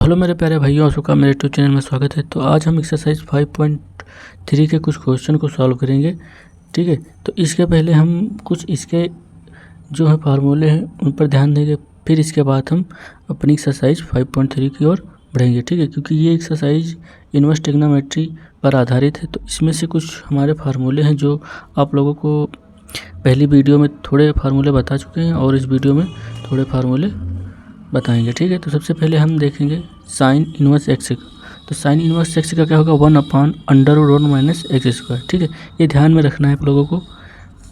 Hello मेरे प्यारे भाइयों और सबका मेरे यूट्यूब चैनल में स्वागत है। तो आज हम एक्सरसाइज 5.3 के कुछ क्वेश्चन को सॉल्व करेंगे। ठीक है, तो इसके पहले हम कुछ इसके जो है फार्मूले हैं उन पर ध्यान देंगे, फिर इसके बाद हम अपनी एक्सरसाइज 5.3 की ओर बढ़ेंगे। ठीक है, क्योंकि ये एक्सरसाइज इनवर्स ट्रिग्नोमेट्री पर आधारित है, तो इसमें से कुछ हमारे फार्मूले हैं जो आप लोगों को पहली वीडियो में थोड़े फार्मूले बता चुके हैं और इस वीडियो में थोड़े फार्मूले बताएंगे। ठीक है, तो सबसे पहले हम देखेंगे साइन इनवर्स एक्स का। तो साइन इनवर्स एक्स का क्या होगा, 1/√1 माइनस एक्स स्क्वायर। ठीक है, ये ध्यान में रखना है आप लोगों को।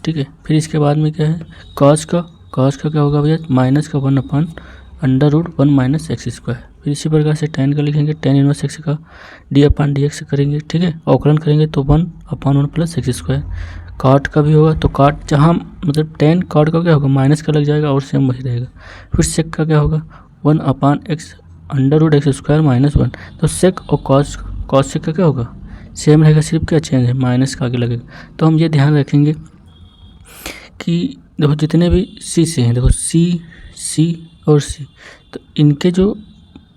ठीक है, फिर इसके बाद में क्या है, कॉस का क्या होगा भैया, माइनस का 1/√1 माइनस एक्स स्क्वायर। फिर इसी प्रकार से टेन का लिखेंगे, टेन इनवर्स एक्स का d/dx करेंगे। ठीक है, अवकलन करेंगे तो 1/1 प्लस एक्स स्क्वायर। काट का भी होगा, तो काट जहाँ मतलब टेन काट का क्या होगा, माइनस का लग जाएगा और सेम वही रहेगा। फिर सेक का क्या होगा, 1/x स्क्वायर माइनस 1। तो सेक और कॉस सेक का क्या होगा, सेम रहेगा, सिर्फ क्या चेंज है, माइनस का आगे लगेगा। तो हम ये ध्यान रखेंगे कि देखो जितने भी सी से हैं, देखो सी और सी, तो इनके जो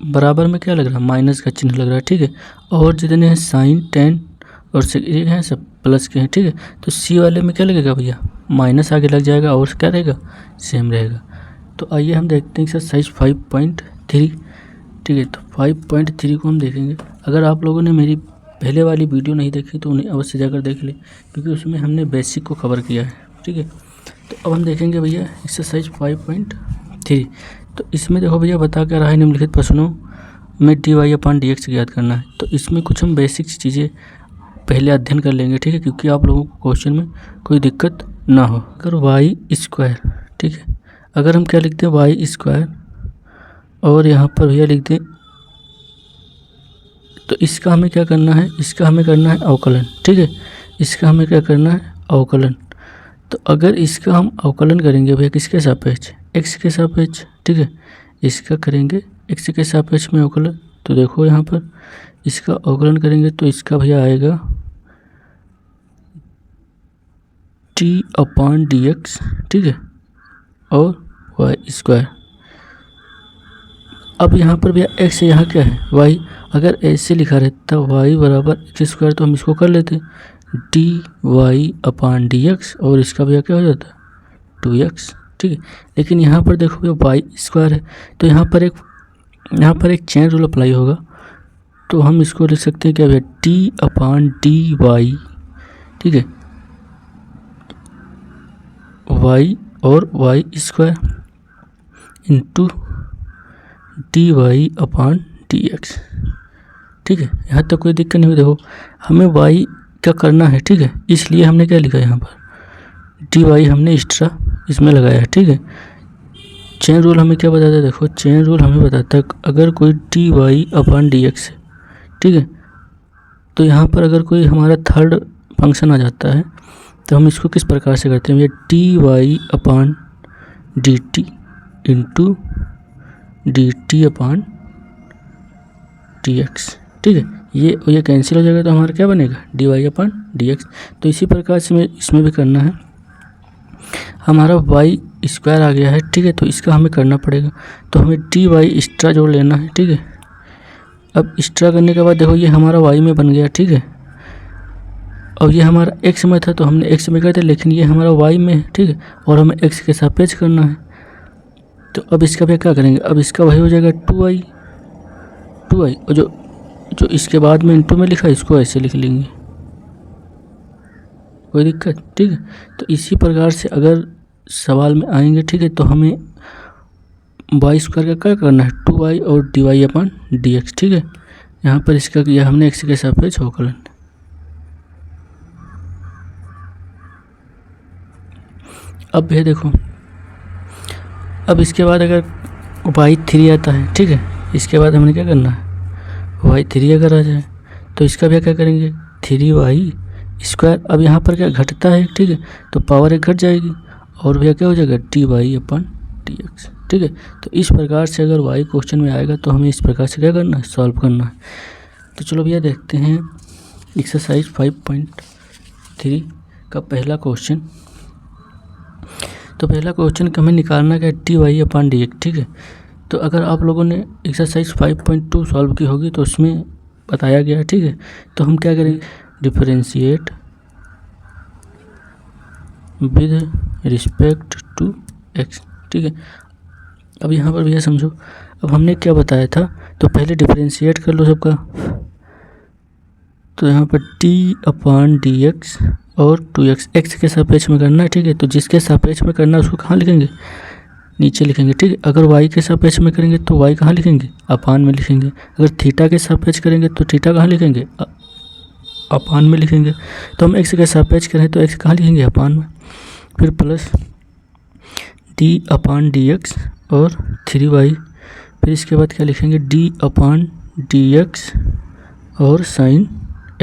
बराबर में क्या लग रहा है, माइनस का चिन्ह लग रहा है। ठीक है, और जितने हैं साइन टेन और सेक ये हैं सब प्लस के हैं। ठीक है, तो सी वाले में क्या लगेगा भैया, माइनस आगे लग जाएगा और क्या रहेगा, सेम रहेगा। तो आइए हम देखते हैं एक्सरसाइज 5.3। ठीक है, तो 5.3 को हम देखेंगे। अगर आप लोगों ने मेरी पहले वाली वीडियो नहीं देखी तो उन्हें अवश्य जाकर देख लें, क्योंकि उसमें हमने बेसिक को कवर किया है। ठीक है, तो अब हम देखेंगे भैया एक्सरसाइज 5.3। तो इसमें देखो भैया बता क्या रहा है, निम्नलिखित प्रश्नों में dy/dx ज्ञात करना है। तो इसमें कुछ हम बेसिक चीज़ें पहले अध्ययन कर लेंगे। ठीक है, क्योंकि आप लोगों को क्वेश्चन में कोई दिक्कत ना हो। अगर वाई स्क्वायर, ठीक है, अगर हम क्या लिखते हैं वाई स्क्वायर और यहाँ पर भैया लिख दें, तो इसका हमें क्या करना है, इसका हमें करना है अवकलन। ठीक है, इसका हमें क्या करना है, अवकलन। तो अगर इसका हम अवकलन करेंगे भैया किसके सापेक्ष, एक्स के सापेक्ष। ठीक है, इसका करेंगे एक्स के सापेक्ष में अवकलन। तो देखो यहाँ पर इसका अवकलन करेंगे तो इसका भैया आएगा t/dx। ठीक है, और वाई स्क्वायर। अब यहाँ पर भैया एक्स यहाँ क्या है, वाई। अगर ऐसे लिखा रहता वाई बराबर एक्स स्क्वायर तो हम इसको कर लेते dy/dx और इसका भैया क्या हो जाता 2x। ठीक है, लेकिन यहाँ पर देखो भैया वाई स्क्वायर है, तो यहाँ पर एक चेन रूल अप्लाई होगा। तो हम इसको लिख सकते हैं क्या भैया, t/dy। ठीक है, y और वाई स्क्वायर इंटू dy/dx। ठीक है, यहाँ तक कोई दिक्कत नहीं हुई। देखो हमें y क्या करना है, ठीक है, इसलिए हमने क्या लिखा यहाँ पर dy हमने एक्स्ट्रा इसमें लगाया है। ठीक है, चेन रूल हमें क्या बताता है, देखो चेन रूल हमें बताता है अगर कोई dy/dx है, ठीक है, तो यहाँ पर अगर कोई हमारा थर्ड फंक्शन आ जाता है तो हम इसको किस प्रकार से करते हैं, ये dy/dt इंटू dt/dx। ठीक है, ये कैंसिल हो जाएगा तो हमारा क्या बनेगा, dy/dx। तो इसी प्रकार से इसमें भी करना है। हमारा वाई स्क्वायर आ गया है, ठीक है, तो इसका हमें करना पड़ेगा। तो हमें dy एक्स्ट्रा जोड़ लेना है। ठीक है, अब एक्स्ट्रा करने के बाद देखो ये हमारा y में बन गया। ठीक है, और ये हमारा x में था तो हमने x में कर दिया, लेकिन ये हमारा y में है। ठीक है, और हमें x के सापेक्ष करना है। तो अब इसका भी क्या करेंगे, अब इसका वही हो जाएगा 2i, और जो इसके बाद में इंटू में लिखा है इसको ऐसे लिख लेंगे, कोई दिक्कत। ठीक है, तो इसी प्रकार से अगर सवाल में आएंगे, ठीक है, तो हमें वाई स्क्वायर का क्या करना है, 2i और dy/dx। ठीक है, यहाँ पर इसका किया हमने x के सापेक्ष अवकलन। अब ये देखो, अब इसके बाद अगर y3 आता है, ठीक है, इसके बाद हमने क्या करना है, y3 अगर आ जाए तो इसका भी क्या करेंगे, 3y स्क्वायर। अब यहाँ पर क्या घटता है, ठीक है, तो पावर एक घट जाएगी और भैया क्या हो जाएगा dy/dx। ठीक है, तो इस प्रकार से अगर y क्वेश्चन में आएगा तो हमें इस प्रकार से क्या करना है, सॉल्व करना है। तो चलो भैया देखते हैं एक्सरसाइज 5.3 का पहला क्वेश्चन। तो पहला क्वेश्चन हमें निकालना क्या है, dy/dx। ठीक है, तो अगर आप लोगों ने एक्सरसाइज 5.2 सॉल्व की होगी तो उसमें बताया गया है, ठीक है। तो हम क्या करेंगे, differentiate with respect to x, ठीक है। अब यहाँ पर भैया समझो, अब हमने क्या बताया था, तो पहले डिफरेंशिएट कर लो सबका। तो यहाँ पर d/dx और 2x x के सापेक्ष में करना है, ठीक है। तो जिसके सापेक्ष में करना है उसको कहाँ लिखेंगे, नीचे लिखेंगे, ठीक है। अगर y के सापेक्ष में करेंगे तो y कहाँ लिखेंगे, अपान में लिखेंगे। अगर थीटा के सापेक्ष करेंगे तो थीटा कहाँ लिखेंगे, अपान में लिखेंगे। तो हम x के सापेक्ष करें तो x कहाँ लिखेंगे, अपान में। फिर प्लस d/dx और 3y, फिर इसके बाद क्या लिखेंगे, d/dx और साइन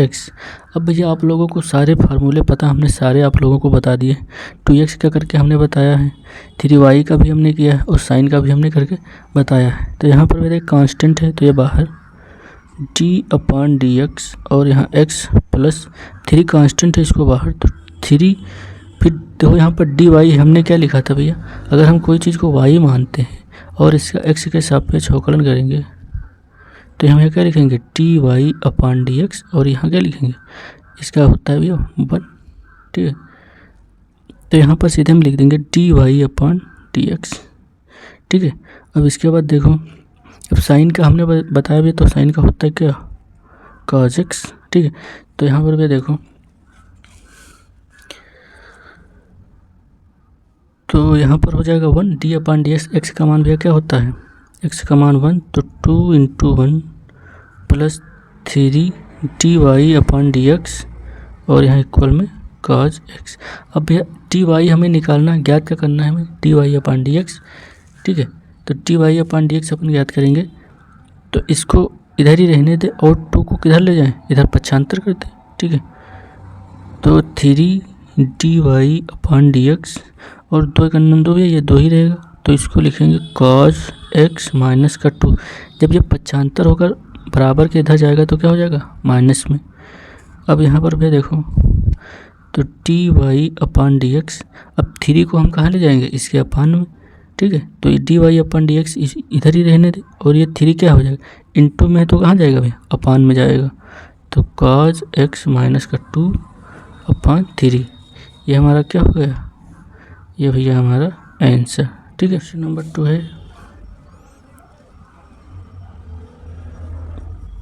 x। अब भैया आप लोगों को सारे फार्मूले पता, हमने सारे आप लोगों को बता दिए। 2x का करके हमने बताया है, 3y का भी हमने किया है और साइन का भी हमने करके बताया है। तो यहाँ पर मेरा एक कांस्टेंट है तो ये बाहर d/dx और यहाँ x प्लस 3 कांस्टेंट है, इसको बाहर, तो 3। फिर देखो यहाँ पर dy हमने क्या लिखा था भैया, अगर हम कोई चीज़ को y मानते हैं और इसका x के सापेक्ष अवकलन करेंगे तो यहाँ क्या लिखेंगे, dy/dx और यहाँ क्या लिखेंगे, इसका होता है भैया 1, ठीक है। तो यहाँ पर सीधे हम लिख देंगे dy/dx, ठीक है। अब इसके बाद देखो, अब साइन का हमने बताया भी, तो साइन का होता है क्या, cos x, ठीक है। तो यहाँ पर भी देखो, तो यहाँ पर हो जाएगा 1 d/dx, x का मान भैया क्या होता है, x का मान 1, तो 2 × 1 प्लस 3 dy/dx और यहाँ इक्वल में cos x। अब भैया dy हमें निकालना, ज्ञात क्या करना है हमें, dy/dx, ठीक है। तो dy/dx अपन ज्ञात करेंगे, तो इसको इधर ही रहने दे और 2 को किधर ले जाएं, इधर पक्षांतर कर दें, ठीक है। तो 3 dy/dx और 2 का 2 भी, ये 2 ही रहेगा, तो इसको लिखेंगे cos x माइनस का 2। जब ये पक्षांतर होकर बराबर के इधर जाएगा तो क्या हो जाएगा, माइनस में। अब यहाँ पर भी देखो, तो dy/dx, अब 3 को हम कहाँ ले जाएंगे, इसके अपान में, ठीक है। तो ये dy/dx इधर ही रहने दे और ये 3 क्या हो जाएगा, इंटू में, तो कहाँ जाएगा भैया, अपान में जाएगा। तो cos x माइनस का 2/3, ये हमारा क्या हो गया, ये भैया हमारा आंसर, ठीक है। क्वेश्चन नंबर 2 है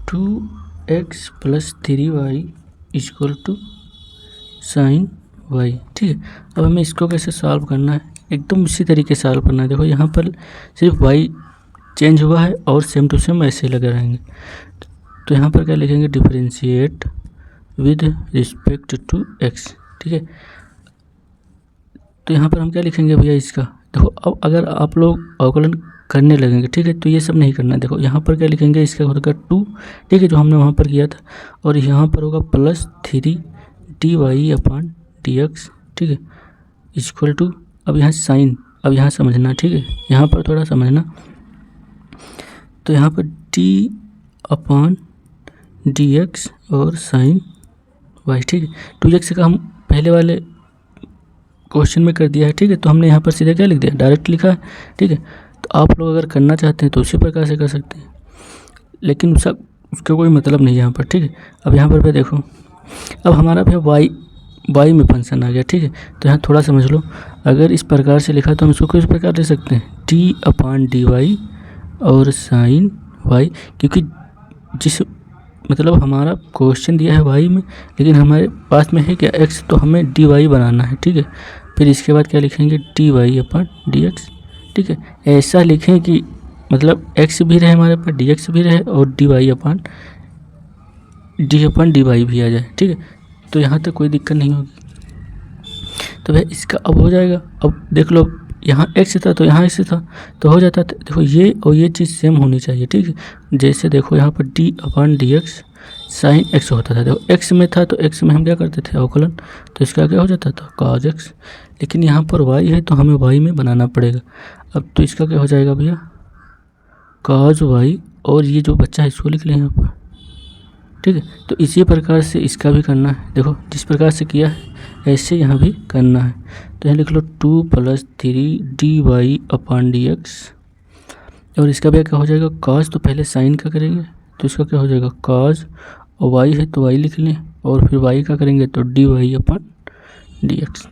2x + 3y = sin y, ठीक है। अब हमें इसको कैसे सॉल्व करना है, एकदम इसी तरीके से सॉल्व करना है। देखो यहाँ पर सिर्फ y चेंज हुआ है और सेम टू सेम ऐसे लगे रहेंगे। तो यहाँ पर क्या लिखेंगे, differentiate with respect to x, ठीक है। तो यहाँ पर हम क्या लिखेंगे भैया, इसका देखो, अब अगर आप लोग अवकलन करने लगेंगे, ठीक है, तो ये सब नहीं करना है। देखो यहाँ पर क्या लिखेंगे, इसका होगा 2, ठीक है, जो हमने वहाँ पर किया था, और यहाँ पर होगा प्लस 3 dy/dx, ठीक है, इक्वल टू, अब यहाँ साइन, अब यहाँ समझना, ठीक है, यहाँ पर थोड़ा समझना। तो यहाँ पर d/dx और साइन y, ठीक है। 2x का हम पहले वाले क्वेश्चन में कर दिया है, ठीक है। तो हमने यहाँ पर सीधे क्या लिख दिया, डायरेक्ट लिखा है, ठीक है। तो आप लोग अगर करना चाहते हैं तो उसी प्रकार से कर सकते हैं, लेकिन उसका कोई मतलब नहीं है यहाँ पर, ठीक है। अब यहाँ पर भी देखो, अब हमारा भी y में फंक्शन आ गया, ठीक है। तो यहाँ थोड़ा समझ लो, अगर इस प्रकार से लिखा तो हम इसको किस प्रकार ले सकते हैं, d/dy और साइन y, क्योंकि जिस मतलब हमारा क्वेश्चन दिया है y में, लेकिन हमारे पास में है क्या, x, तो हमें dy बनाना है, ठीक है। फिर इसके बाद क्या लिखेंगे, dy/dx, ठीक है। ऐसा लिखें कि मतलब x भी रहे हमारे पास, dx भी रहे और dy भी आ जाए, ठीक है। तो यहाँ तक कोई दिक्कत नहीं होगी। तो भाई इसका अब हो जाएगा। अब देख लो, यहाँ x था तो यहाँ x था, तो हो जाता। देखो ये और ये चीज़ सेम होनी चाहिए, ठीक है। जैसे देखो यहाँ पर d/dx साइन x होता था, देखो x में था तो x में हम क्या करते थे, अवकलन, तो इसका क्या हो जाता था, cos x। लेकिन यहाँ पर y है तो हमें y में बनाना पड़ेगा। अब तो इसका क्या हो जाएगा भैया, cos y, और ये जो बच्चा है इसको लिख लें यहाँ पर, ठीक है। तो इसी प्रकार से इसका भी करना है। देखो जिस प्रकार से किया है ऐसे यहाँ भी करना है। तो यहाँ लिख लो 2 + 3 dy/dx और इसका भी क्या हो जाएगा कॉस, तो पहले साइन का करेंगे तो इसका क्या हो जाएगा कॉस, और वाई है तो वाई लिख लें, और फिर वाई का करेंगे तो d Y upon D x.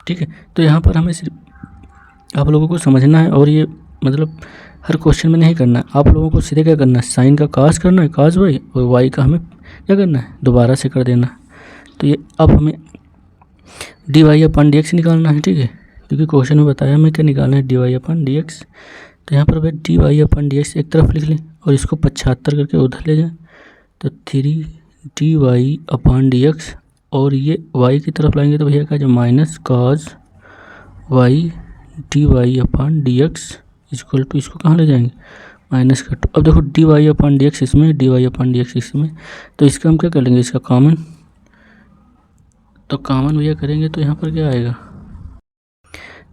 ठीक है, तो यहाँ पर हमें सिर्फ आप लोगों को समझना है, और ये मतलब हर क्वेश्चन में नहीं करना है, आप लोगों को सीधे क्या करना है साइन का कॉस करना है कॉस वाई, और वाई का हमें क्या करना है दोबारा से कर देना है। तो ये अब हमें d Y upon D x निकालना है। ठीक है, क्योंकि क्वेश्चन में बताया हमें क्या निकालना है D Y upon D x. तो यहाँ पर भाई D Y upon D x एक तरफ लिख लें और इसको 75 करके उधर ले जाएं, तो 3 D Y upon D x, और ये वाई की तरफ लाएंगे तो भैया क्या जो minus cos Y D Y upon D X equal to, इसको कहाँ ले जाएंगे माइनस का 2। अब देखो D Y upon D X इसमें, D Y upon D X इसमें, तो इसका हम क्या कर लेंगे इसका कॉमन, तो कॉमन भैया करेंगे तो यहाँ पर क्या आएगा,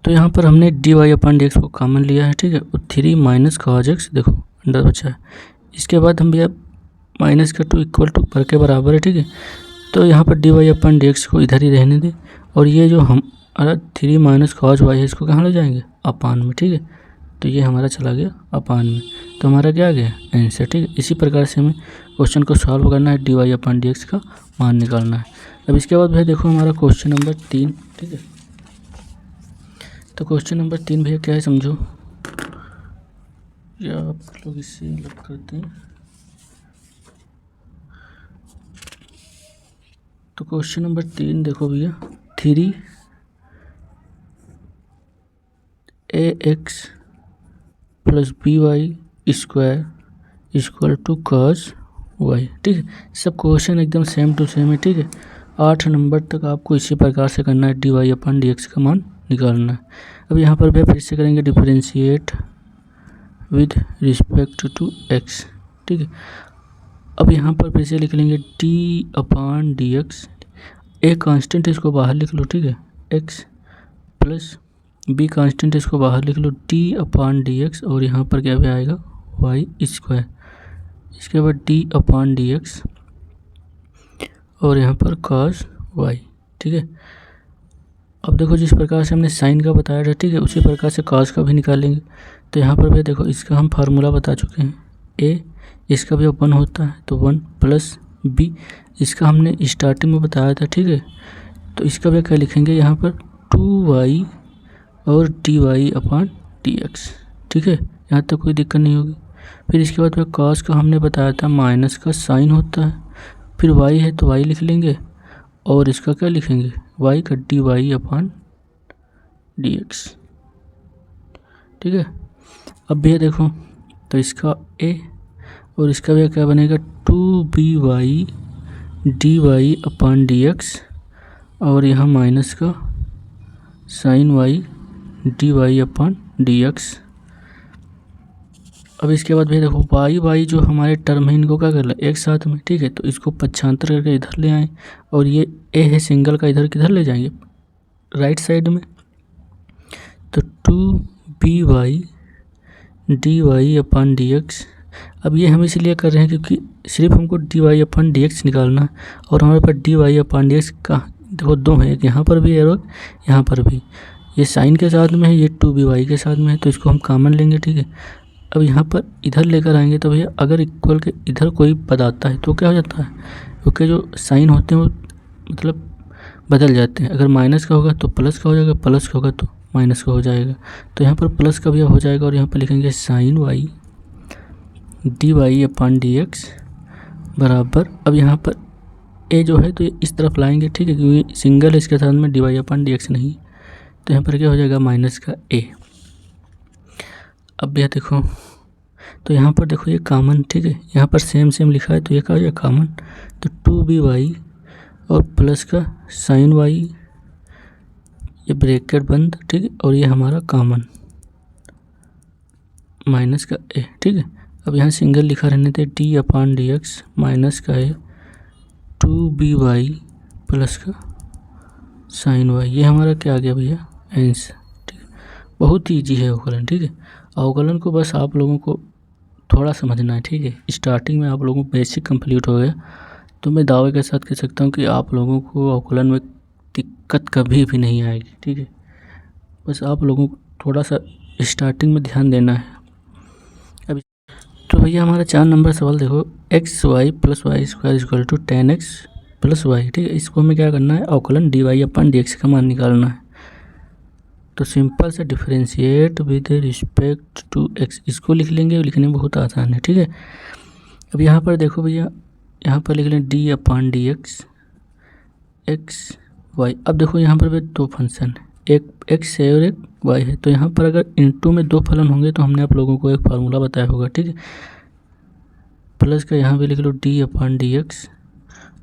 तो यहाँ पर हमने D Y upon D x को कॉमन लिया है। ठीक है, और 3 माइनस कॉस एक्स देखो अंदर बचा है। इसके बाद हम भैया माइनस का 2 इक्वल टू पर के बराबर है। ठीक है, तो यहाँ पर D Y upon D x को इधर ही रहने दें, और ये जो हम 3 माइनस कॉस वाई है इसको कहाँ ले जाएंगे अपान में। ठीक है, तो ये हमारा चला गया अपान में, तो हमारा क्या आ गया आंसर। ठीक है, इसी प्रकार से हमें क्वेश्चन को सॉल्व करना है, D Y upon D x का मान निकालना है। अब इसके बाद भैया देखो हमारा क्वेश्चन नंबर 3। ठीक है, तो क्वेश्चन नंबर 3 भैया क्या है समझो, या आप लोग इससे अलग करते हैं। तो क्वेश्चन नंबर 3 देखो भैया 3 ax plus B Y square equal to cos Y. ठीक है, सब क्वेश्चन एकदम सेम टू सेम है। ठीक है, 8 नंबर तक आपको इसी प्रकार से करना है, D Y upon D x का मान निकालना है। अब यहाँ पर भी फिर से करेंगे differentiate with respect to x. ठीक है, अब यहाँ पर फिर से लिख लेंगे डी अपन डी एक्स, एक कांस्टेंट इसको बाहर लिख लो। ठीक है, एक्स प्लस बी कांस्टेंट इसको बाहर लिख लो डी अपन डी एक्स, और यहाँ पर क्या भी आएगा वाई स्क्वायर, इसके बाद डी अपन डी एक्स और यहाँ पर कॉस वाई। ठीक है, अब देखो जिस प्रकार से हमने साइन का बताया था, ठीक है, उसी प्रकार से कॉस का भी निकालेंगे। तो यहाँ पर भी देखो इसका हम फार्मूला बता चुके हैं, ए इसका भी 1 होता है तो 1 प्लस बी इसका हमने स्टार्टिंग में बताया था। ठीक है, तो इसका भी क्या लिखेंगे यहाँ पर 2y और D Y upon D x. ठीक है, यहाँ तक कोई दिक्कत नहीं होगी। फिर इसके बाद कॉस का हमने बताया था माइनस का साइन होता है, फिर y है तो y लिख लेंगे, और इसका क्या लिखेंगे y का D Y upon D x. ठीक है, अब भैया देखो तो इसका a और इसका भी क्या बनेगा 2by D Y upon D x, और यहाँ माइनस का sign Y D Y upon D x. अब इसके बाद भैया देखो वाई जो हमारे टर्म है इनको क्या कर ले एक साथ में। ठीक है, तो इसको 75 करके इधर ले आए, और ये ए है सिंगल का इधर किधर ले जाएंगे राइट साइड में, तो 2by D Y upon D x. अब ये हम इसलिए कर रहे हैं क्योंकि सिर्फ हमको D Y upon D x निकालना है, और हमारे पास D Y upon D x का देखो 2 है, एक यहाँ पर भी है और यहाँ पर भी, ये साइन के साथ में है, ये 2by के साथ में है, तो इसको हम कॉमन लेंगे। ठीक है, अब यहाँ पर इधर लेकर आएंगे तो भैया अगर इक्वल के इधर कोई पद आता है तो क्या हो जाता है, क्योंकि जो साइन होते हैं वो मतलब बदल जाते हैं, अगर माइनस का होगा तो प्लस का हो जाएगा, प्लस का होगा तो माइनस का हो जाएगा। तो यहाँ पर प्लस का भी हो जाएगा, और यहाँ पर लिखेंगे sign Y D Y upon D x बराबर, अब यहाँ पर ए जो है तो ये इस तरफ लाएंगे। ठीक है, क्योंकि सिंगल है इसके साथ में D Y upon D x नहीं, तो यहाँ पर क्या हो जाएगा माइनस का ए। अब भैया देखो तो यहाँ पर देखो ये कॉमन। ठीक है, यहाँ पर सेम लिखा है तो ये क्या हो जाएगा कॉमन, तो 2by और प्लस का साइन वाई, ये ब्रैकेट बंद। ठीक है, और ये हमारा कॉमन माइनस का ए। ठीक है, अब यहाँ सिंगल लिखा रहने थे D upon D x minus का ए 2by प्लस का साइन वाई, ये हमारा क्या आ गया भैया आंसर। ठीक है, बहुत ही ईजी है अवकलन। ठीक है, अवकलन को बस आप लोगों को थोड़ा समझना है। ठीक है, स्टार्टिंग में आप लोगों को बेसिक कंप्लीट हो गया तो मैं दावे के साथ कह सकता हूँ कि आप लोगों को अवकलन में दिक्कत कभी भी नहीं आएगी। ठीक है, बस आप लोगों को थोड़ा सा स्टार्टिंग में ध्यान देना है। अभी तो भैया हमारा 4 नंबर सवाल देखो, X Y plus Y square equal to 10x plus Y, ठीक है। इसको हमें क्या करना है, अवकलन dy/dx का मान निकालना है। तो सिंपल से differentiate with respect to x, इसको लिख लेंगे, लिखने में बहुत आसान है, ठीक है। अब यहाँ पर देखो भैया, यहाँ पर लिख लें d/dx एक्स वाई। अब देखो यहाँ पर भी दो फंक्शन है, एक x है और एक y है। तो यहाँ पर अगर इनटू में दो फलन होंगे तो हमने आप लोगों को एक फार्मूला बताया होगा, ठीक है। प्लस का यहाँ पे लिख लो d/dx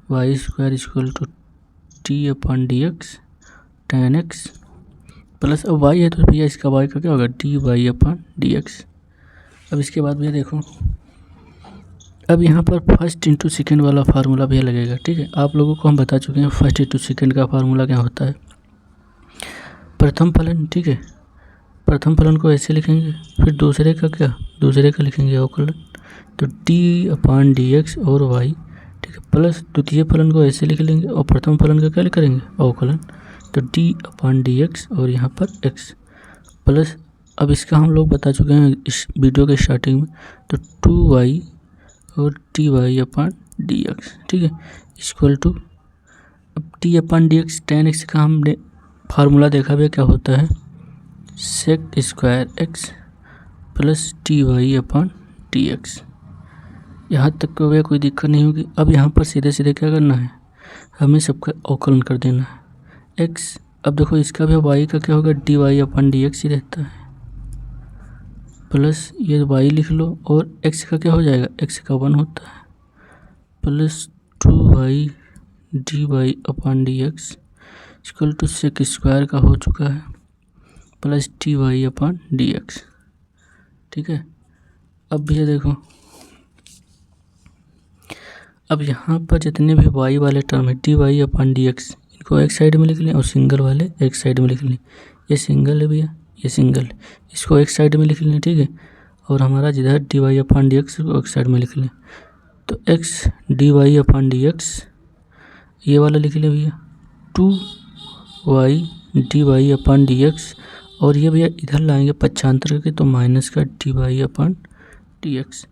y square equal to t/dx tan x plus, अब y है तो भैया इसका y का क्या होगा, dy/dx। अब इसके बाद भैया देखो, अब यहाँ पर फर्स्ट इंटू सेकेंड वाला फार्मूला भैया लगेगा, ठीक है। आप लोगों को हम बता चुके हैं फर्स्ट इंटू सेकेंड का फार्मूला क्या होता है। प्रथम फलन, ठीक है, प्रथम फलन को ऐसे लिखेंगे, फिर दूसरे का क्या, दूसरे का लिखेंगे अवकलन, तो d/dx और y, ठीक है, प्लस द्वितीय फलन को ऐसे लिख लेंगे और प्रथम फलन का क्या करेंगे, अवकलन, तो d/dx और यहाँ पर x प्लस, अब इसका हम लोग बता चुके हैं इस वीडियो के स्टार्टिंग में, तो 2y और dy/dx, ठीक है, इक्वल टू, अब d/dx tan x का हमने फार्मूला देखा भी क्या होता है, sec square x plus dy/dx। यहाँ तक को भैया कोई दिक्कत नहीं होगी। अब यहाँ पर सीधे सीधे क्या करना है, हमें सबका अवकलन कर देना है x। अब देखो इसका भी y का क्या होगा, dy/dx ही रहता है, प्लस ये y लिख लो और x का क्या हो जाएगा, x का 1 होता है, plus 2y dy/dx equal to sec square का हो चुका है, प्लस dy/dx, ठीक है। अब भैया देखो, अब यहाँ पर जितने भी y वाले टर्म है dy/dx, इनको एक साइड में लिख लें और सिंगल वाले एक साइड में लिख लें। ये सिंगल है भैया, ये सिंगल, इसको एक साइड में लिख लें, ठीक है, और हमारा जिधर dy/dx को एक साइड में लिख लें। तो x dy/dx ये वाला लिख लें भैया, 2y dy/dx, और ये भैया इधर लाएंगे पक्षांतर करके, तो माइनस का dy/dx।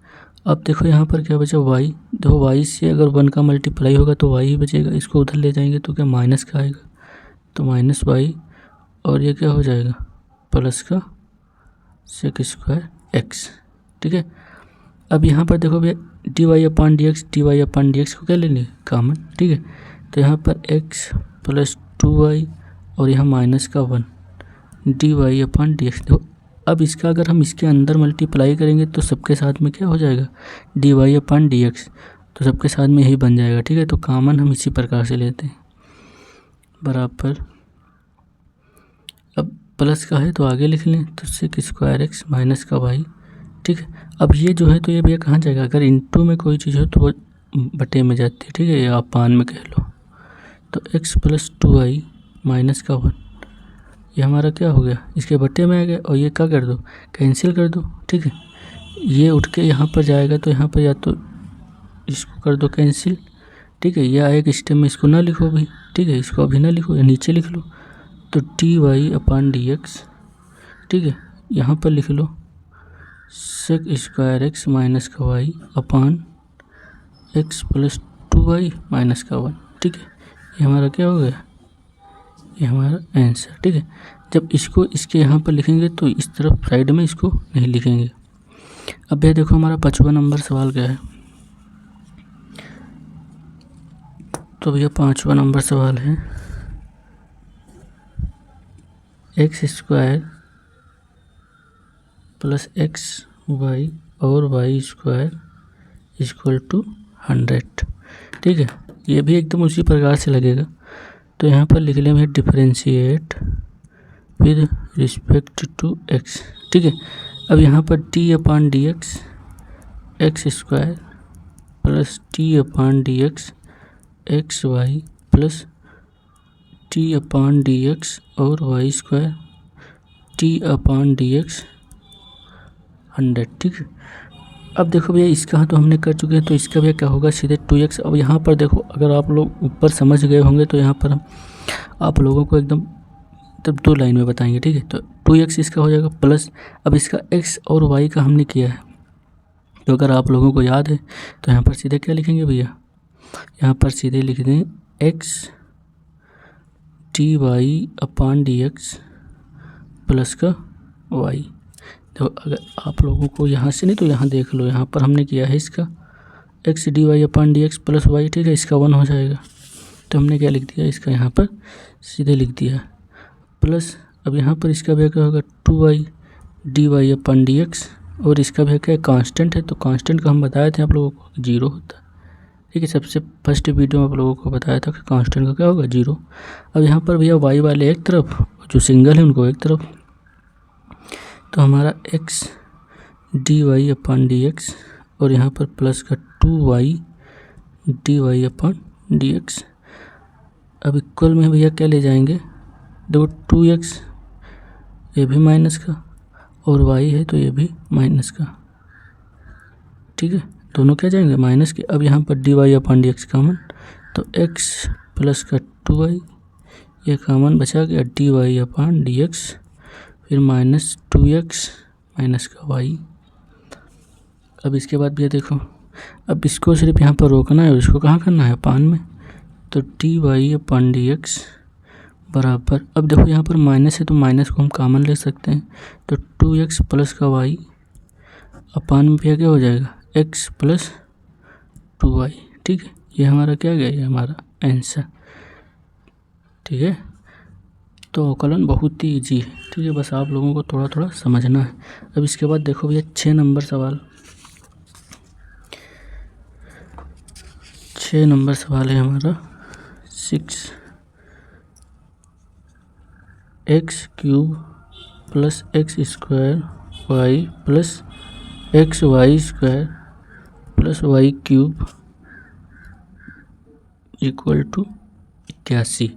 अब देखो यहाँ पर क्या बचा, y, देखो y से अगर 1 का मल्टीप्लाई होगा तो y ही बचेगा, इसको उधर ले जाएंगे तो क्या माइनस का आएगा, तो माइनस y, और ये क्या हो जाएगा, प्लस का सेक स्क्वायर x, ठीक है। अब यहाँ पर देखो भैया dy/dx को क्या ले लें, कॉमन, ठीक है। तो यहाँ पर x प्लस 2y और यहाँ माइनस का 1 dy/dx। देखो अब इसका अगर हम इसके अंदर मल्टीप्लाई करेंगे तो सबके साथ में क्या हो जाएगा, dy/dx, तो सबके साथ में यही बन जाएगा, ठीक है। तो कॉमन हम इसी प्रकार से लेते हैं, बराबर, अब प्लस का है तो आगे लिख लें, तो सेक स्क्वायर x माइनस का y, ठीक है। अब ये जो है तो ये भैया कहाँ जाएगा, अगर इनटू में कोई चीज़ हो तो वो बटे में जाती है, ठीक है, या आप पान में कह लो। तो x प्लस 2y माइनस का 1, ये हमारा क्या हो गया, इसके बटे में आ गया, और ये क्या कर दो, कैंसिल कर दो, ठीक है। ये उठ के यहाँ पर जाएगा, तो यहाँ पर या तो इसको कर दो कैंसिल, ठीक है, या एक स्टेप में इसको ना लिखो भी, ठीक है, इसको अभी ना लिखो, या नीचे लिख लो, तो dy/dx, ठीक है, यहाँ पर लिख लो सेक स्क्वायर x माइनस का y अपान x प्लस 2y माइनस का 1, ठीक है। ये हमारा क्या हो गया, ये हमारा आंसर, ठीक है। जब इसको इसके यहाँ पर लिखेंगे तो इस तरफ साइड में इसको नहीं लिखेंगे। अब ये देखो हमारा 5वां नंबर सवाल क्या है, तो भैया 5वां नंबर सवाल है, x square plus x y और वाई स्क्वायर इक्वल टू 100, ठीक है। ये भी एकदम उसी प्रकार से लगेगा। तो यहाँ पर लिख लें भैया differentiate with respect to x, ठीक है। अब यहाँ पर d/dx x square plus d/dx x Y plus d/dx और वाई स्क्वायर d/dx 100, ठीक है। अब देखो भैया इसका तो हमने कर चुके हैं, तो इसका भैया क्या होगा, सीधे 2x। अब यहाँ पर देखो, अगर आप लोग ऊपर समझ गए होंगे तो यहाँ पर हम आप लोगों को एकदम तब 2 लाइन में बताएंगे, ठीक है। तो 2x इसका हो जाएगा प्लस, अब इसका x और y का हमने किया है, तो अगर आप लोगों को याद है तो यहाँ पर सीधे क्या लिखेंगे भैया, यहाँ पर सीधे लिख दें x dy/dx प्लस का y। तो अगर आप लोगों को यहाँ से नहीं तो यहाँ देख लो, यहाँ पर हमने किया है इसका x dy/dx प्लस y, ठीक है, इसका 1 हो जाएगा, तो हमने क्या लिख दिया इसका यहाँ पर सीधे लिख दिया प्लस, अब यहाँ पर इसका भी क्या होगा 2y dy/dx, और इसका भी क्या कांस्टेंट है, तो कांस्टेंट का हम बताए थे आप लोगों को 0 होता है, ठीक है, सबसे फर्स्ट वीडियो में आप लोगों को बताया था कि कांस्टेंट का क्या होगा 0। अब यहाँ पर भैया y वाले एक तरफ, जो सिंगल है उनको एक तरफ, तो हमारा x dy/dx और यहाँ पर प्लस का 2y dy/dx। अब इक्वल में भैया क्या ले जाएंगे, देखो 2x ये भी माइनस का और y है तो ये भी माइनस का, ठीक है, दोनों क्या जाएंगे माइनस के। अब यहाँ पर dy/dx कॉमन, तो x प्लस का 2y ये कॉमन बचा गया, dy/dx फिर माइनस 2x माइनस का y। अब इसके बाद भैया देखो, अब इसको सिर्फ यहाँ पर रोकना है और इसको कहाँ करना है पान में, तो dy/dx बराबर, अब देखो यहाँ पर माइनस है तो माइनस को हम कॉमन ले सकते हैं, तो 2x प्लस का y अपान में भैया क्या हो जाएगा x प्लस 2y, ठीक है, ये हमारा क्या गया, ये हमारा आंसर, ठीक है। तो अवकलन बहुत ही ईजी है, ठीक है, बस आप लोगों को थोड़ा थोड़ा समझना है। अब इसके बाद देखो भैया 6 नंबर सवाल, 6 नंबर सवाल है हमारा 6 x³ plus x² y plus xy² plus y³ equal to 81।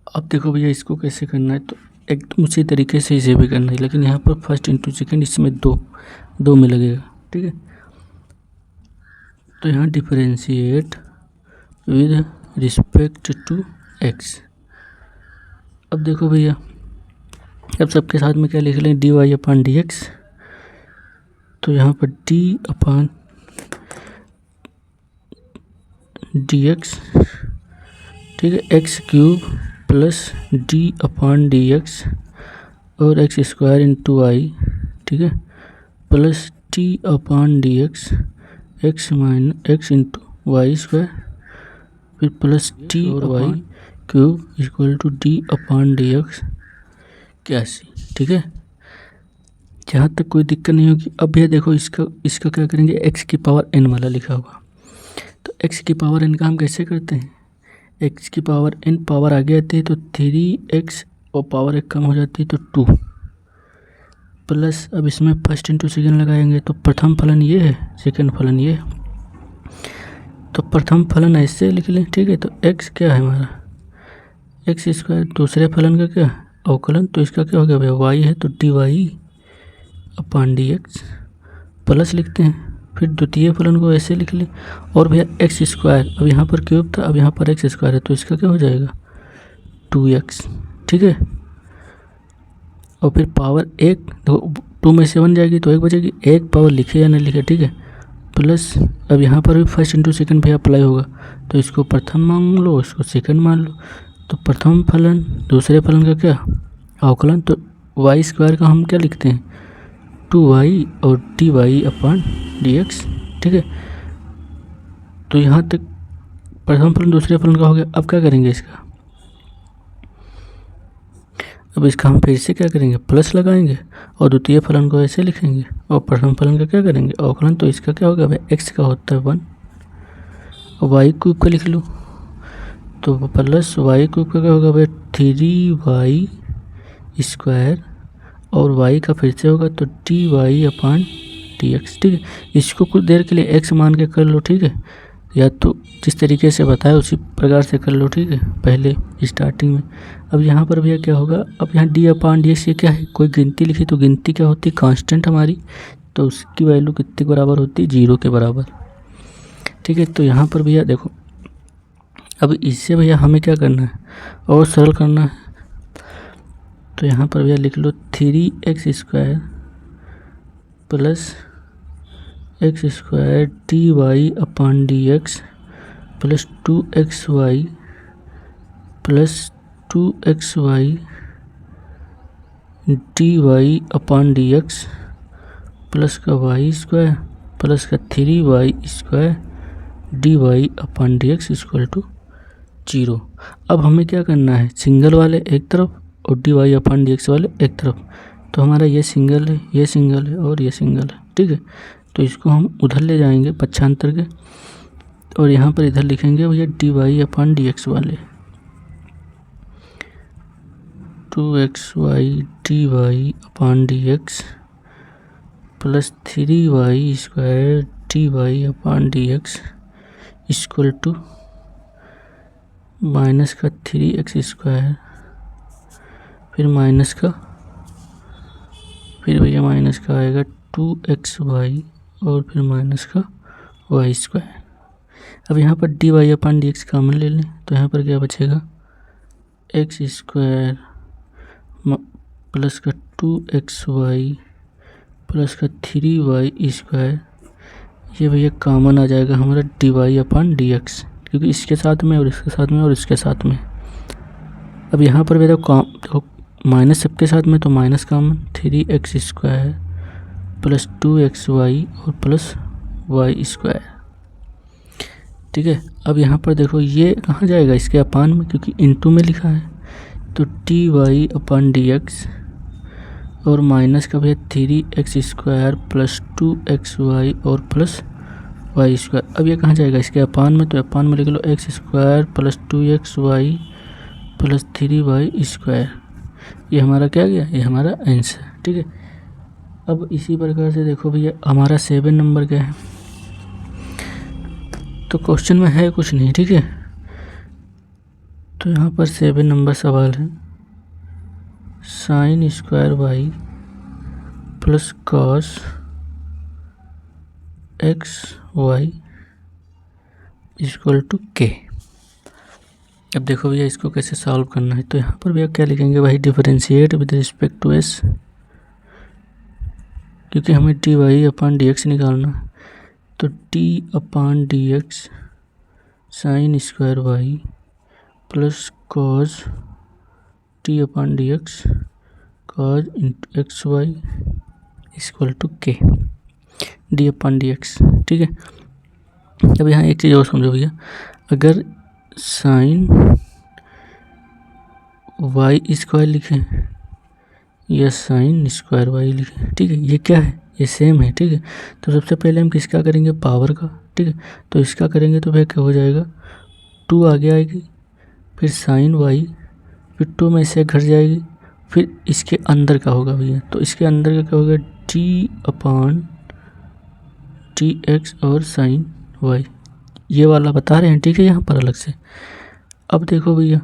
अब देखो भैया इसको कैसे करना है, तो एकदम उसी तरीके से इसे भी करना है, लेकिन यहाँ पर फर्स्ट इंटू सेकेंड इसमें दो में लगेगा, ठीक है। तो यहाँ differentiate with respect to x। अब देखो भैया, अब सबके साथ में क्या लिख लें dy/dx, तो यहाँ पर d/dx, ठीक है, x³ प्लस d/dx और x² इंटू y, ठीक है, plus t/dx x into y², फिर प्लस t और y³ इक्वल टू d/dx 81, ठीक है, जहाँ तक कोई दिक्कत नहीं होगी। अब ये देखो इसका क्या करेंगे, x की पावर n वाला लिखा हुआ, तो x की पावर n का हम कैसे करते हैं, x की पावर n पावर आगे आती है तो 3x और पावर 1 कम हो जाती है तो 2 प्लस, अब इसमें फर्स्ट इंटू सेकेंड लगाएंगे तो प्रथम फलन ये है, सेकेंड फलन ये है, तो प्रथम फलन ऐसे लिख लें, ठीक है, तो x क्या है हमारा x², दूसरे फलन का क्या अवकलन, तो इसका क्या हो गया भैया y है तो dy/dx प्लस लिखते हैं, फिर द्वितीय फलन को ऐसे लिख लें, और भैया x², अब यहाँ पर क्यूब था, अब यहाँ पर x² है तो इसका क्या हो जाएगा 2x, ठीक है, और फिर पावर 1 देखो 2 में से 1 जाएगी तो 1 बचेगी, 1 पावर लिखे या नहीं लिखे, ठीक है, प्लस अब यहाँ पर भी फर्स्ट इंटू सेकेंड भैया अप्लाई होगा, तो इसको प्रथम मान लो, इसको सेकेंड मान लो, तो प्रथम फलन दूसरे फलन का क्या अवकलन, तो y² का हम क्या लिखते हैं 2y और dy/dx, ठीक है, तो यहाँ तक प्रथम फलन दूसरे फलन का हो गया। अब क्या करेंगे इसका, अब इसका हम फिर से क्या करेंगे प्लस लगाएंगे और द्वितीय फलन को ऐसे लिखेंगे और प्रथम फलन का क्या करेंगे अवकलन, तो इसका क्या होगा भाई x का होता है 1 और y³ का लिख लो, तो प्लस y³ का क्या होगा भाई 3y² और y का फिर से होगा तो dy/dx, ठीक है, इसको कुछ देर के लिए x मान के कर लो, ठीक है, या तो जिस तरीके से बताया उसी प्रकार से कर लो, ठीक है, पहले स्टार्टिंग में। अब यहाँ पर भैया क्या होगा, अब यहाँ d/dx ये क्या है, कोई गिनती लिखी तो गिनती क्या होती है कांस्टेंट हमारी, तो उसकी वैल्यू कितने के बराबर होती है 0 के बराबर, ठीक है। तो यहाँ पर भैया देखो, अब इससे भैया हमें क्या करना है और सरल करना है, तो यहाँ पर भैया लिख लो 3x² plus x² dy/dx plus 2xy plus 2xy dy/dx plus का y² प्लस का 3y² dy/dx इक्वल टू 0। अब हमें क्या करना है, सिंगल वाले एक तरफ और dy/dx वाले एक तरफ। तो हमारा ये सिंगल है, ये सिंगल है और ये सिंगल है, ठीक है। तो इसको हम उधर ले जाएंगे पक्षांतर के, और यहाँ पर इधर लिखेंगे भैया dy/dx वाले 2xy dy/dx plus 3y² dy/dx equal to minus का 3x², फिर माइनस का, फिर भैया माइनस का आएगा 2xy और फिर माइनस का y²। अब यहाँ पर dy/dx कॉमन ले लें, तो यहाँ पर क्या बचेगा x² प्लस का 2xy प्लस का 3y², ये भैया कॉमन आ जाएगा हमारा dy/dx, क्योंकि इसके साथ में और इसके साथ में और इसके साथ में। अब यहाँ पर मेरा देखो माइनस सबके साथ में, तो minus common 3x² plus 2xy और प्लस y², ठीक है। अब यहाँ पर देखो ये कहाँ जाएगा, इसके अपान में, क्योंकि इनटू में लिखा है। तो dy/dx और माइनस का भैया 3x² प्लस 2xy और प्लस y²। अब ये कहाँ जाएगा, इसके अपान में, तो अपान में लिख लो x² plus 2xy plus 3y²। ये हमारा क्या गया, ये हमारा आंसर, ठीक है। अब इसी प्रकार से देखो भैया हमारा 7 नंबर क्या है, तो क्वेश्चन में है कुछ नहीं, ठीक है। तो यहाँ पर 7 नंबर सवाल है sin² plus cos xy equal to k। अब देखो भैया इसको कैसे सॉल्व करना है, तो यहाँ पर भैया क्या लिखेंगे भाई, differentiate with respect to s, क्योंकि हमें dy/dx निकालना है। तो d/dx sin² plus cos d/dx cos xy equal to k d/dx, ठीक है। अब यहाँ एक चीज़ और समझो भैया, अगर sin y² लिखें या sin² y लिखें, ठीक है, ये क्या है, ये सेम है, ठीक है। तो सबसे पहले हम किसका करेंगे, पावर का, ठीक है। तो इसका करेंगे तो भैया क्या हो जाएगा, 2 आगे आएगी, फिर sin y, फिर 2 में से घट जाएगी, फिर इसके अंदर का होगा भैया, तो इसके अंदर का क्या होगा d/dx और sin y, ये वाला बता रहे हैं, ठीक है, यहाँ पर अलग से। अब देखो भैया,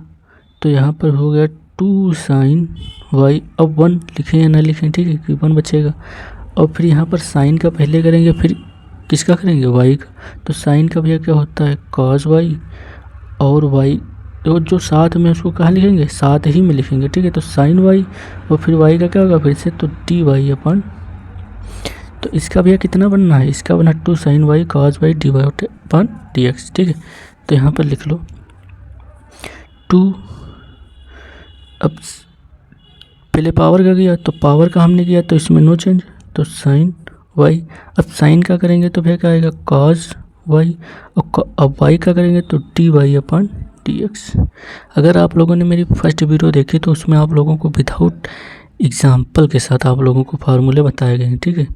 तो यहाँ पर हो गया 2 sin y, अब 1 लिखें या ना लिखें, ठीक है, क्योंकि 1 बचेगा। और फिर यहाँ पर साइन का पहले करेंगे, फिर किसका करेंगे, y का। तो साइन का भैया क्या होता है cos y, और y तो जो साथ में उसको कहाँ लिखेंगे, साथ ही में लिखेंगे, ठीक है। तो sin y और फिर y का क्या होगा फिर से, तो dy/, तो इसका भैया कितना बनना है, इसका बना 2 sin y cos y dy/dx, ठीक है। तो यहाँ पर लिख लो 2, अब पहले पावर का किया, तो पावर का हमने किया, तो इसमें नो चेंज, तो sin y। अब साइन का करेंगे तो फिर क्या आएगा cos y, और अब y का करेंगे तो dy/dx। अगर आप लोगों ने मेरी फर्स्ट वीडियो देखी तो उसमें आप लोगों को विदाउट एग्जाम्पल के साथ आप लोगों को फार्मूले बताए गए हैं, ठीक है।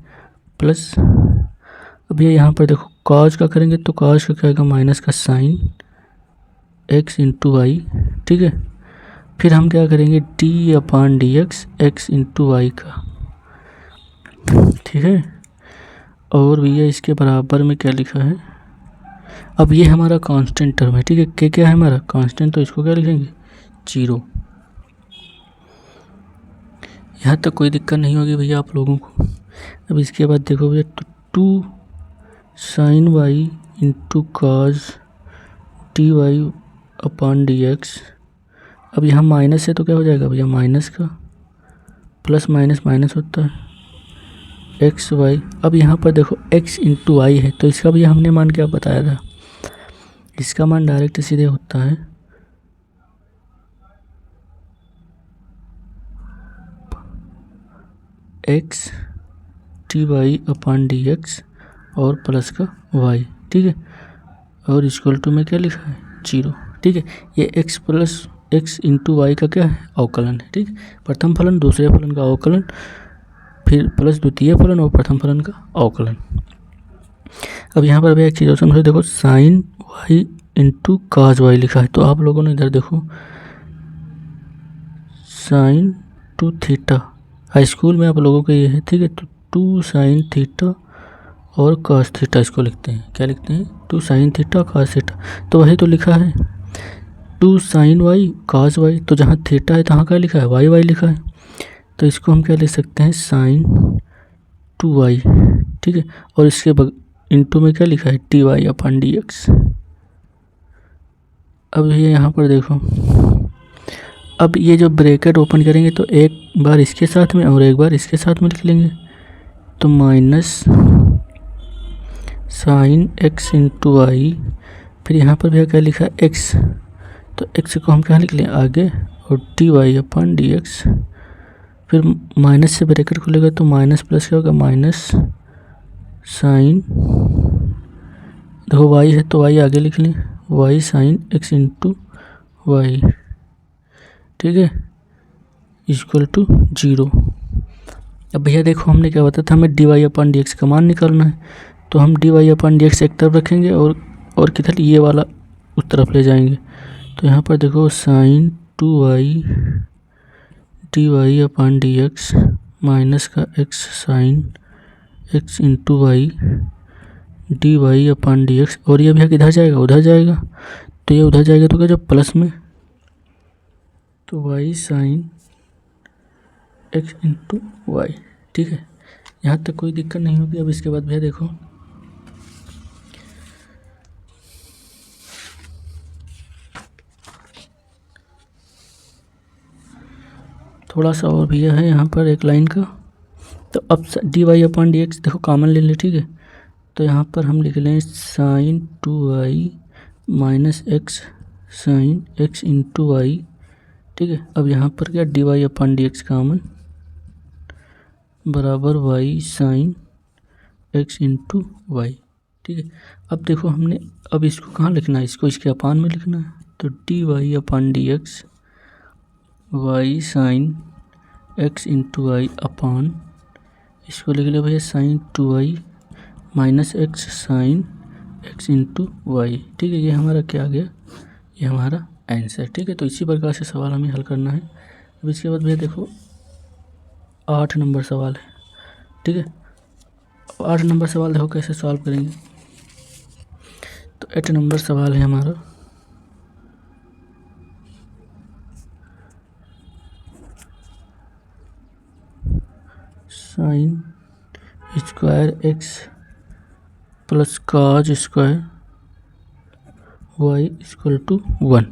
प्लस अब ये यहाँ पर देखो cos का करेंगे तो cos का क्या आएगा माइनस का sin x इंटू वाई, ठीक है। फिर हम क्या करेंगे d/dx x इंटू वाई का, ठीक है। और भैया इसके बराबर में क्या लिखा है, अब ये हमारा कांस्टेंट टर्म है, ठीक है। के क्या है हमारा कांस्टेंट, तो इसको क्या लिखेंगे 0। यहाँ तक कोई दिक्कत नहीं होगी भैया आप लोगों को। अब इसके बाद देखो भैया, तो 2 sin y into cos dy/dx। अब यहाँ माइनस है तो क्या हो जाएगा भैया माइनस का प्लस माइनस माइनस होता है, एक्स वाई। अब यहाँ पर देखो एक्स इंटू वाई है, तो इसका भी हमने मान क्या बताया था, इसका मान डायरेक्ट सीधे होता है x t y upon d x और प्लस का वाई, ठीक है। और इक्वल टू में क्या लिखा है 0, ठीक है। ये x plus x into y का क्या है अवकलन है, ठीक। प्रथम फलन दूसरे फलन का अवकलन, फिर प्लस द्वितीय फलन और प्रथम फलन का अवकलन। अब यहाँ पर भी एक चीज़ और समझो, देखो साइन वाई इंटू काज वाई लिखा है, तो आप लोगों ने इधर देखो sign to theta, high school में आप लोगों का ये है, ठीक है। तो 2 साइन थीटा और कास थीटा इसको लिखते हैं, क्या लिखते हैं 2 साइन थीटा कास थीटा, तो वही तो लिखा है 2 साइन वाई कास वाई, तो जहाँ थीटा है तहाँ क्या लिखा है वाई वाई लिखा है, तो इसको हम क्या लिख सकते हैं साइन 2 वाई, ठीक है। और इसके इंटू में क्या लिखा है t y upon d x. अब ये यहाँ पर देखो, अब ये जो ब्रैकेट ओपन करेंगे तो एक बार इसके साथ में और एक बार इसके साथ में लिख लेंगे, तो minus sine x into y, फिर यहाँ पर भी क्या लिखा है एक्स, तो एक्स को हम क्या लिख लें आगे, और t y upon d x, फिर माइनस से ब्रैकेट खुलेगा तो माइनस प्लस क्या होगा माइनस साइन, देखो वाई है तो वाई आगे लिख लें, y sine x into y, ठीक है, इक्वल टू 0। अब भैया देखो हमने क्या बताया था, हमें d y upon d x का मान निकालना है, तो हम d y upon d x एक तरफ रखेंगे और किधर ये वाला उस तरफ ले जाएंगे, तो यहाँ पर देखो sine 2 y D y upon d x minus का x sine x into y D y upon d x, और ये भैया किधर जाएगा उधर जाएगा, तो ये उधर जाएगा तो क्या जब प्लस में, तो y sine x into y, ठीक है। यहाँ तक कोई दिक्कत नहीं होगी। अब इसके बाद भैया देखो थोड़ा सा और भैया है यहाँ पर एक लाइन का, तो अब d y upon d x देखो कॉमन ले लें, ठीक है। तो यहाँ पर हम लिख लें sine 2 y minus x sine x into y, ठीक है। अब यहाँ पर क्या d y upon d x common बराबर y sine x into y, ठीक है। अब देखो हमने अब इसको कहाँ लिखना है, इसको इसके अपान में लिखना है, तो d y upon d x y sine x into y upon, इसको लिख ले भैया sine 2 y minus x sine x into y, ठीक है। ये हमारा क्या आ गया, ये हमारा आंसर, ठीक है। तो इसी प्रकार से सवाल हमें हल करना है। अब इसके बाद भैया देखो 8 नंबर सवाल है, ठीक है। 8 नंबर सवाल देखो कैसे सॉल्व करेंगे, तो 8 नंबर सवाल है हमारा, sine square x plus cos square y equal to 1,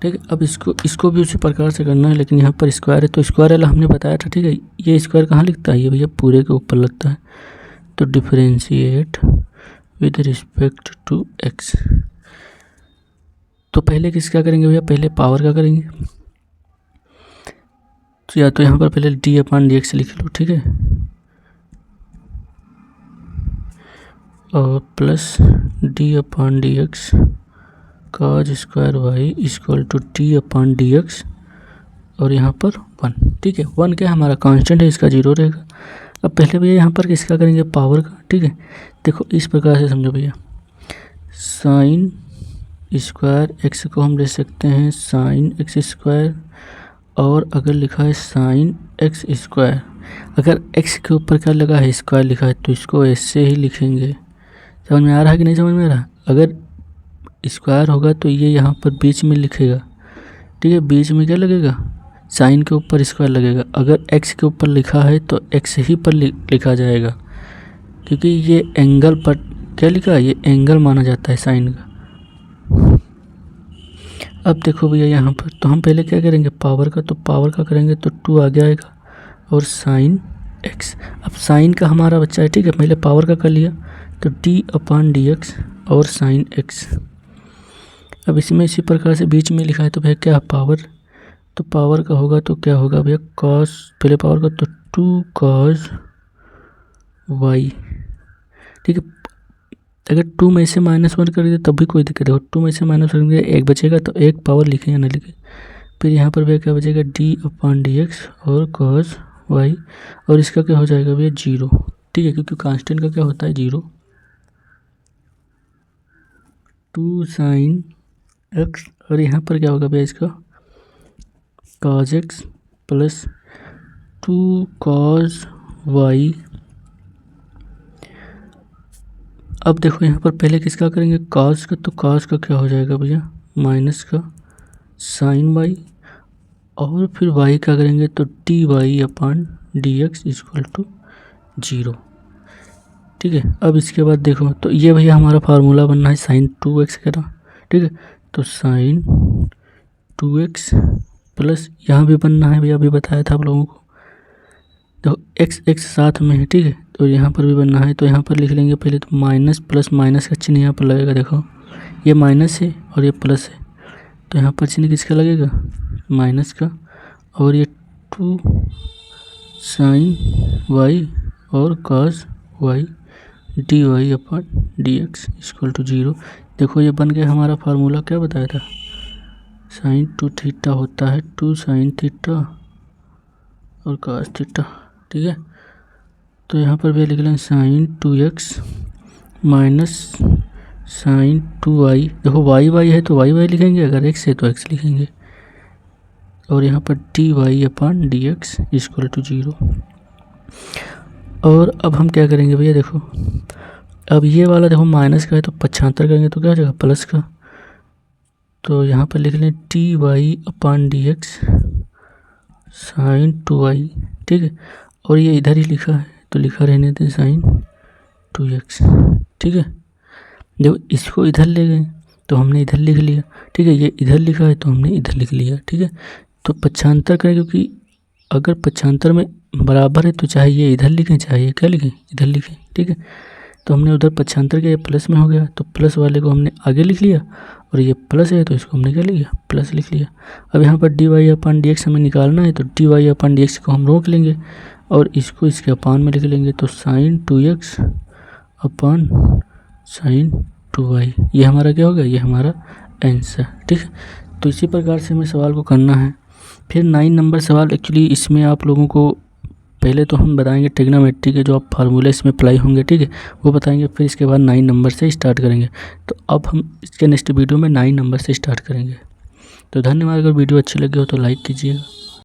ठीक है। अब इसको भी उसी प्रकार से करना है, लेकिन यहाँ पर स्क्वायर है तो स्क्वायर वाला हमने बताया था, ठीक है। ये स्क्वायर कहाँ लिखता है, ये भैया पूरे के ऊपर लगता है, तो differentiate with respect to x, तो पहले किसका करेंगे भैया, पहले पावर का करेंगे, तो या तो यहाँ पर पहले डी अपॉन डी एक्स लिख लो, ठीक है, और plus d upon d x cos square y equal to t upon d x, और यहाँ पर 1, ठीक है। 1 क्या हमारा कांस्टेंट है, इसका 0 रहेगा। अब पहले भैया यहाँ पर किसका करेंगे पावर का, ठीक है। देखो इस प्रकार से समझो भैया, साइन स्क्वायर एक्स को हम ले सकते हैं साइन एक्स स्क्वायर, और अगर लिखा है साइन एक्स स्क्वायर, अगर एक्स के ऊपर क्या लगा है स्क्वायर लिखा है, तो इसको ऐसे ही लिखेंगे। समझ में आ रहा है कि नहीं समझ में आ रहा, अगर स्क्वायर होगा तो ये यहाँ पर बीच में लिखेगा, ठीक है। बीच में क्या लगेगा, साइन के ऊपर स्क्वायर लगेगा। अगर एक्स के ऊपर लिखा है तो एक्स ही पर लिखा जाएगा, क्योंकि ये एंगल पर क्या लिखा है, ये एंगल माना जाता है साइन का। अब देखो भैया यहाँ पर, तो हम पहले क्या करेंगे पावर का, तो पावर का करेंगे तो 2 आगे आएगा, और साइन एक्स। अब साइन का हमारा बच्चा है, ठीक है, पहले पावर का कर लिया तो d/dx और साइन एक्स। अब इसमें इसी प्रकार से बीच में लिखा है तो भैया क्या है पावर, तो पावर का होगा तो क्या होगा भैया कॉस, पहले पावर का तो 2 cos y, ठीक है। अगर 2 में से -1 कर दिया तब भी कोई दिक्कत है, 2 में से -1 करेंगे 1 बचेगा तो 1 पावर लिखे या ना लिखे। फिर यहाँ पर भैया क्या बचेगा d/dx और cos y, और इसका क्या हो जाएगा भैया 0, ठीक है, क्योंकि कांस्टेंट का क्या होता है 0। 2 sin x और यहाँ पर क्या होगा भैया इसका cos x plus 2 cos y। अब देखो यहाँ पर पहले किसका करेंगे cos का, तो cos का क्या हो जाएगा भैया माइनस का sin y, और फिर y का करेंगे तो dy/dx इक्वल टू 0, ठीक है। अब इसके बाद देखो तो ये भैया हमारा फार्मूला बनना है sin 2x का, ठीक है, तो sin 2x प्लस यहाँ भी बनना है भैया, अभी बताया था आप लोगों को, तो x साथ में है, ठीक है, तो यहाँ पर भी बनना है। तो यहाँ पर लिख लेंगे पहले तो माइनस प्लस, माइनस का चिन्ह यहाँ पर लगेगा, देखो ये माइनस है और ये प्लस है, तो यहाँ पर चिन्ह किसका लगेगा माइनस का, और ये 2 sin y और cos y dy/dx equal to 0। देखो ये बन गया हमारा फार्मूला, क्या बताया था sin 2 थीटा होता है 2 sin थीटा और cos थीटा, ठीक है। तो यहाँ पर भी लिख लें sin 2x minus sin 2y, देखो y है तो y लिखेंगे, अगर x है तो x लिखेंगे, और यहाँ पर dy/dx इक्वल टू 0। और अब हम क्या करेंगे भैया देखो, अब ये वाला देखो माइनस का है तो 75 करेंगे तो क्या हो जाएगा प्लस का, तो यहाँ पर लिख लें dy/dx sin 2y, ठीक है, और ये इधर ही लिखा है तो लिखा रहने दें sin 2x, ठीक है। देखो इसको इधर ले गए तो हमने इधर लिख लिया, ठीक है, ये इधर लिखा है तो हमने इधर लिख लिया, ठीक है। तो 75 करें, क्योंकि अगर 75 में बराबर है तो चाहे ये इधर लिखें चाहे ये क्या लिखें इधर लिखें, ठीक है। तो हमने उधर 75 के ये प्लस में हो गया तो प्लस वाले को हमने आगे लिख लिया, और ये प्लस है तो इसको हमने क्या लिया प्लस लिख लिया। अब यहाँ पर dy/dx हमें निकालना है तो dy/dx को हम रोक लेंगे और इसको इसके अपान में लिख लेंगे, तो sin 2x अपान sin 2y, ये हमारा क्या होगा, ये हमारा आंसर, ठीक है। तो इसी प्रकार से हमें सवाल को करना है। फिर 9 नंबर सवाल, एक्चुअली इसमें आप लोगों को पहले तो हम बताएंगे ट्रिग्नोमेट्री के जो आप फार्मूले इसमें अप्लाई होंगे, ठीक है, वो बताएंगे, फिर इसके बाद 9 नंबर से स्टार्ट करेंगे। तो अब हम इसके नेक्स्ट वीडियो में 9 नंबर से स्टार्ट करेंगे। तो धन्यवाद, अगर वीडियो अच्छी लगी हो तो लाइक कीजिएगा।